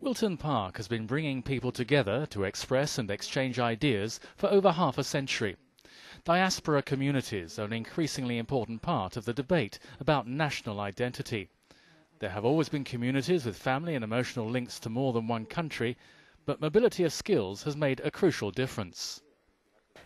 Wilton Park has been bringing people together to express and exchange ideas for over half a century. Diaspora communities are an increasingly important part of the debate about national identity. There have always been communities with family and emotional links to more than one country, but mobility of skills has made a crucial difference.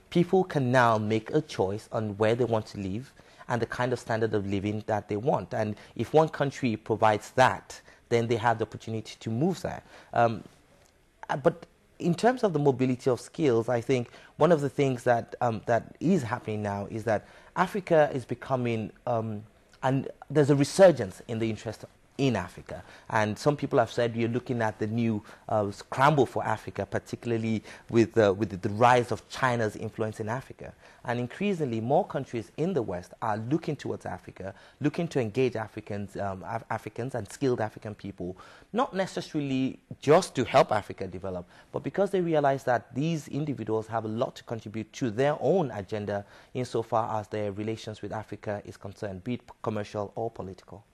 People can now make a choice on where they want to live and the kind of standard of living that they want. And if one country provides that, then they have the opportunity to move there. But in terms of the mobility of skills, I think one of the things that that is happening now is that Africa is becoming, and there's a resurgence in the interest in Africa. And some people have said you're looking at the new scramble for Africa, particularly with the rise of China's influence in Africa. And increasingly, more countries in the West are looking towards Africa, looking to engage Africans and skilled African people, not necessarily just to help Africa develop, but because they realize that these individuals have a lot to contribute to their own agenda insofar as their relations with Africa is concerned, be it commercial or political.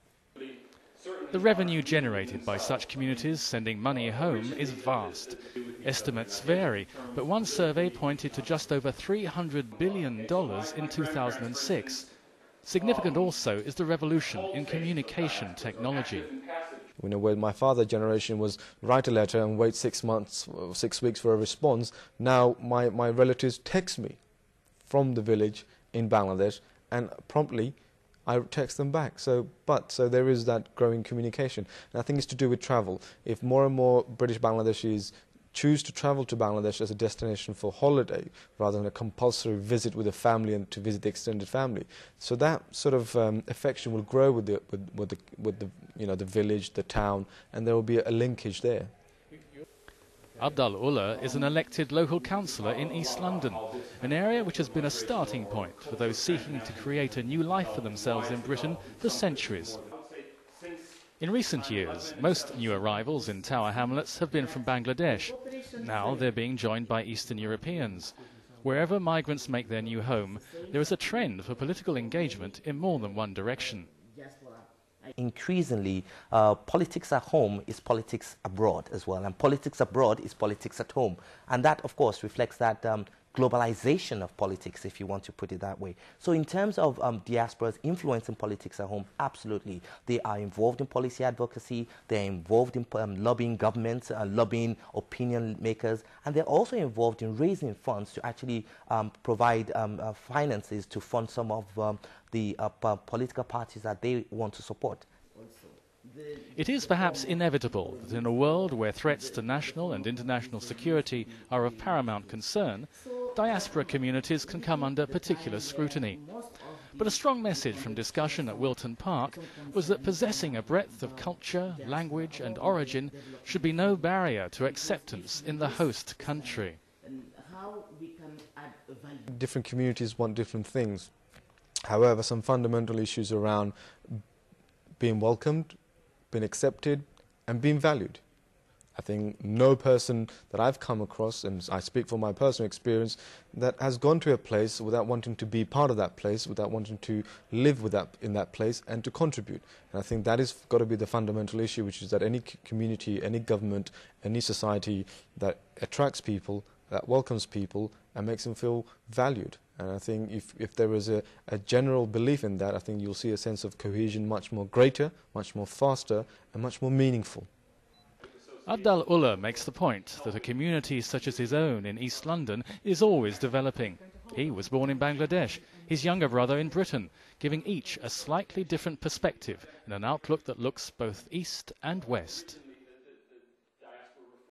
The revenue generated by such communities sending money home is vast. Estimates vary, but one survey pointed to just over $300 billion in 2006. Significant also is the revolution in communication technology. You know, where my father's generation was write a letter and wait 6 weeks for a response, now my relatives text me from the village in Bangladesh and promptly I text them back. So there is that growing communication. And I think it's to do with travel. If more and more British Bangladeshis choose to travel to Bangladesh as a destination for holiday rather than a compulsory visit with a family and to visit the extended family, so that sort of affection will grow with the village, the town, and there will be a linkage there. Abdul Ullah is an elected local councillor in East London, an area which has been a starting point for those seeking to create a new life for themselves in Britain for centuries. In recent years, most new arrivals in Tower Hamlets have been from Bangladesh. Now they're being joined by Eastern Europeans. Wherever migrants make their new home, there is a trend for political engagement in more than one direction. Increasingly, politics at home is politics abroad as well, and politics abroad is politics at home. And that, of course, reflects that globalization of politics, if you want to put it that way. So in terms of diaspora's influence in politics at home, absolutely. They are involved in policy advocacy, they're involved in lobbying governments, lobbying opinion makers, and they're also involved in raising funds to actually provide finances to fund some of the political parties that they want to support. It is perhaps inevitable that in a world where threats to national and international security are of paramount concern, diaspora communities can come under particular scrutiny. But a strong message from discussion at Wilton Park was that possessing a breadth of culture, language and origin should be no barrier to acceptance in the host country. Different communities want different things. However, some fundamental issues around being welcomed, being accepted and being valued. I think no person that I've come across, and I speak from my personal experience, that has gone to a place without wanting to be part of that place, without wanting to live in that place and to contribute. And I think that has got to be the fundamental issue, which is that any community, any government, any society that attracts people, that welcomes people and makes them feel valued. And I think if there is a general belief in that, I think you'll see a sense of cohesion much more greater, much more faster and much more meaningful. Abdul Ullah makes the point that a community such as his own in East London is always developing. He was born in Bangladesh, his younger brother in Britain, giving each a slightly different perspective in an outlook that looks both east and west.